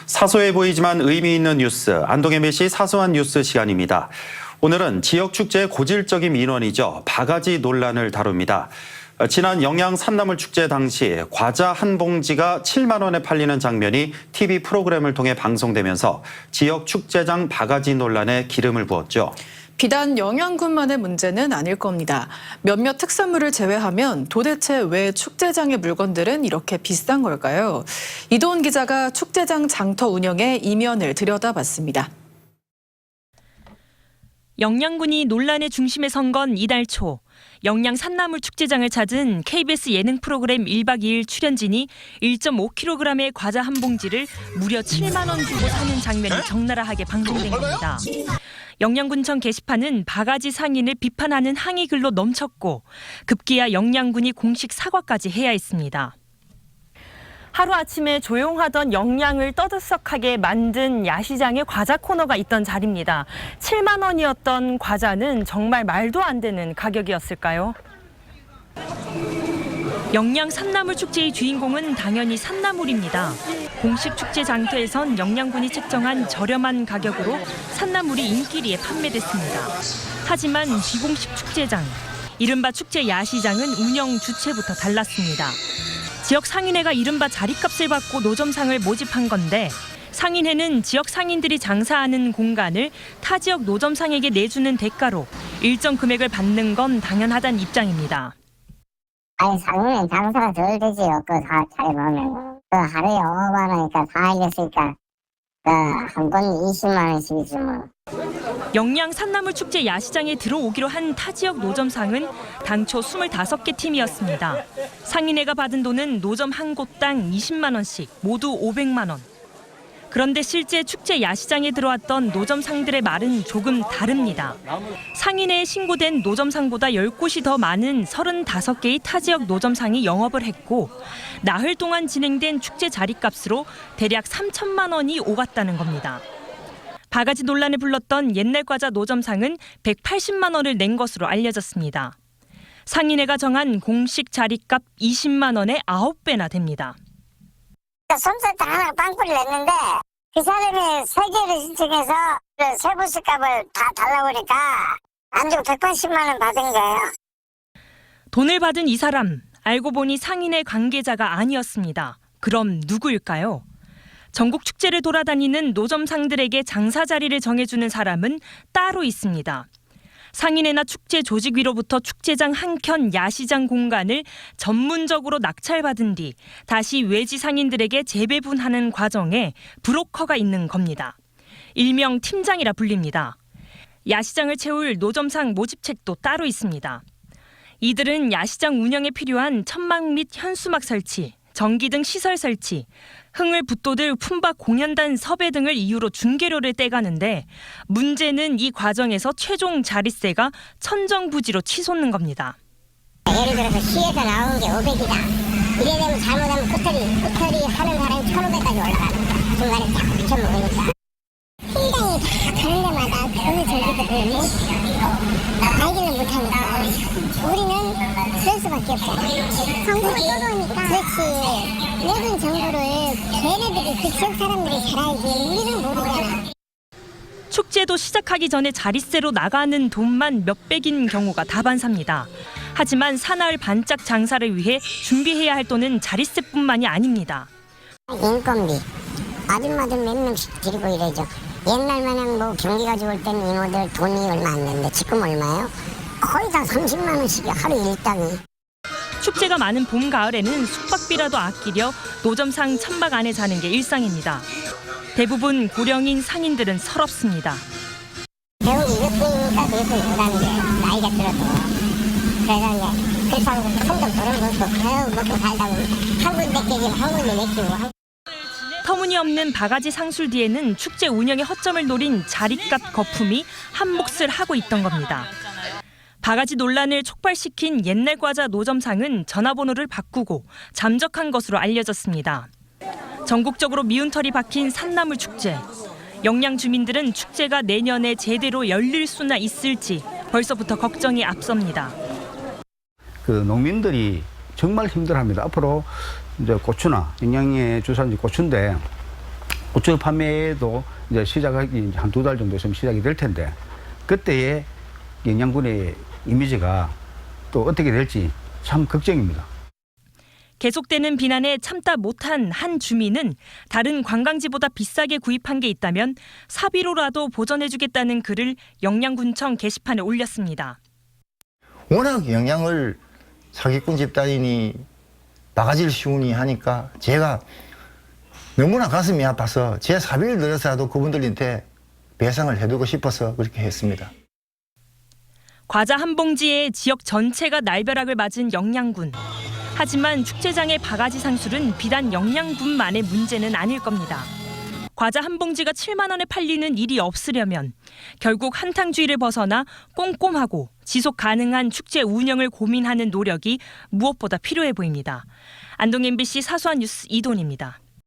사소해 보이지만 의미 있는 뉴스, 안동 MBC 사소한 뉴스 시간입니다. 오늘은 지역 축제의 고질적인 민원이죠. 바가지 논란을 다룹니다. 지난 영양 산나물 축제 당시 과자 한 봉지가 7만 원에 팔리는 장면이 TV 프로그램을 통해 방송되면서 지역 축제장 바가지 논란에 기름을 부었죠. 비단 영양군만의 문제는 아닐 겁니다. 몇몇 특산물을 제외하면 도대체 왜 축제장의 물건들은 이렇게 비싼 걸까요? 이도훈 기자가 축제장 장터 운영의 이면을 들여다봤습니다. 영양군이 논란의 중심에 선 건 이달 초 영양 산나물 축제장을 찾은 KBS 예능 프로그램 1박 2일 출연진이 1.5kg의 과자 한 봉지를 무려 7만 원 주고 사는 장면이 적나라하게 방송된 겁니다. 영양군청 게시판은 바가지 상인을 비판하는 항의 글로 넘쳤고 급기야 영양군이 공식 사과까지 해야 했습니다. 하루아침에 조용하던 영양을 떠들썩하게 만든 야시장의 과자 코너가 있던 자리입니다. 7만 원이었던 과자는 정말 말도 안 되는 가격이었을까요? 영양 산나물 축제의 주인공은 당연히 산나물입니다. 공식 축제 장터에선 영양군이 책정한 저렴한 가격으로 산나물이 인기리에 판매됐습니다. 하지만 비공식 축제장, 이른바 축제 야시장은 운영 주체부터 달랐습니다. 지역 상인회가 이른바 자리값을 받고 노점상을 모집한 건데 상인회는 지역 상인들이 장사하는 공간을 타 지역 노점상에게 내주는 대가로 일정 금액을 받는 건 당연하다는 입장입니다. 아니 상인은 장사가 덜 되지요. 그 차려보면 그 하루에 5만 원이니까 다 알렸으니까 한 건 20만 원씩이지 뭐. 영양 산나물 축제 야시장에 들어오기로 한 타 지역 노점상은 당초 25개 팀이었습니다. 상인회가 받은 돈은 노점 한 곳당 20만 원씩, 모두 500만 원. 그런데 실제 축제 야시장에 들어왔던 노점상들의 말은 조금 다릅니다. 상인회에 신고된 노점상보다 10곳이 더 많은 35개의 타 지역 노점상이 영업을 했고 나흘 동안 진행된 축제 자리값으로 대략 3천만 원이 오갔다는 겁니다. 바가지 논란을 불렀던 옛날 과자 노점상은 180만 원을 낸 것으로 알려졌습니다. 상인회가 정한 공식 자리값 20만 원의 9배나 됩니다. 솜사탕 하나 빵꾸를 냈는데 그 사람이 3개를 신청해서 세부스 값을 다 달라고 하니까 안 주고 180만 원 받은 거예요. 돈을 받은 이 사람, 알고 보니 상인회 관계자가 아니었습니다. 그럼 누구일까요? 전국 축제를 돌아다니는 노점상들에게 장사 자리를 정해주는 사람은 따로 있습니다. 상인회나 축제 조직위로부터 축제장 한켠 야시장 공간을 전문적으로 낙찰받은 뒤 다시 외지 상인들에게 재배분하는 과정에 브로커가 있는 겁니다. 일명 팀장이라 불립니다. 야시장을 채울 노점상 모집책도 따로 있습니다. 이들은 야시장 운영에 필요한 천막 및 현수막 설치, 전기 등 시설 설치, 흥을 붓도들 품바 공연단 섭외 등을 이유로 중개료를 떼가는데 문제는 이 과정에서 최종 자릿세가 천정부지로 치솟는 겁니다. 예를 들어서 시에서 나온 게 500이다. 이래 되면 잘못하면 코털이 하는 사람이 1,500까지 올라가는 거야. 중간에 딱 붙여먹으니까. hil당이 다 가는 데마다 어느 절기도 그러니 알기는 못하니까 우리는 그럴 수밖에 없어. 정보를 떠도니까 그렇지. 내준 정보를 걔네들이 그 지역 사람들이 잘 알지 우리는 모르잖아. 축제도 시작하기 전에 자릿세로 나가는 돈만 몇백인 경우가 다반사입니다. 하지만 사나흘 반짝 장사를 위해 준비해야 할 돈은 자릿세뿐만이 아닙니다. 인건비 아줌마들 몇 명씩 드리고 이러죠. 옛날 마냥 뭐 경기 가지고 올 때는 이모들 돈이 얼마 안 되는데 지금 얼마요? 거의 다 30만 원씩이야 하루 일당이. 축제가 많은 봄, 가을에는 숙박비라도 아끼려 노점상 천막 안에 자는 게 일상입니다. 대부분 고령인 상인들은 서럽습니다. 배우기 늦으니까 그래서 부담이 돼. 나이가 들어도. 그래서 이제 그렇다고 한점 벌어놓고 먹고 살다 보면 한 군데 깨지면 한 군데 내키고. 터무니없는 바가지 상술 뒤에는 축제 운영의 허점을 노린 자리값 거품이 한 몫을 하고 있던 겁니다. 바가지 논란을 촉발시킨 옛날 과자 노점상은 전화번호를 바꾸고 잠적한 것으로 알려졌습니다. 전국적으로 미운털이 박힌 산나물 축제. 영양 주민들은 축제가 내년에 제대로 열릴 수나 있을지 벌써부터 걱정이 앞섭니다. 그 농민들이 정말 힘들어합니다. 앞으로 이제 고추나 영양의 주산지 고추인데 옷줄 판매도 이제 시작하기 한 2달 정도 있으면 시작이 될 텐데 그때의 영양군의 이미지가 또 어떻게 될지 참 걱정입니다. 계속되는 비난에 참다 못한 한 주민은 다른 관광지보다 비싸게 구입한 게 있다면 사비로라도 보전해주겠다는 글을 영양군청 게시판에 올렸습니다. 워낙 영양을 사기꾼 집단이니 바가지를 씌우니 하니까 제가 너무나 가슴이 아파서 제 사비를 들여서라도 그분들한테 배상을 해두고 싶어서 그렇게 했습니다. 과자 한 봉지에 지역 전체가 날벼락을 맞은 영양군. 하지만 축제장의 바가지 상술은 비단 영양군만의 문제는 아닐 겁니다. 과자 한 봉지가 7만 원에 팔리는 일이 없으려면 결국 한탕주의를 벗어나 꼼꼼하고 지속 가능한 축제 운영을 고민하는 노력이 무엇보다 필요해 보입니다. 안동 MBC 사수한 뉴스 이돈입니다.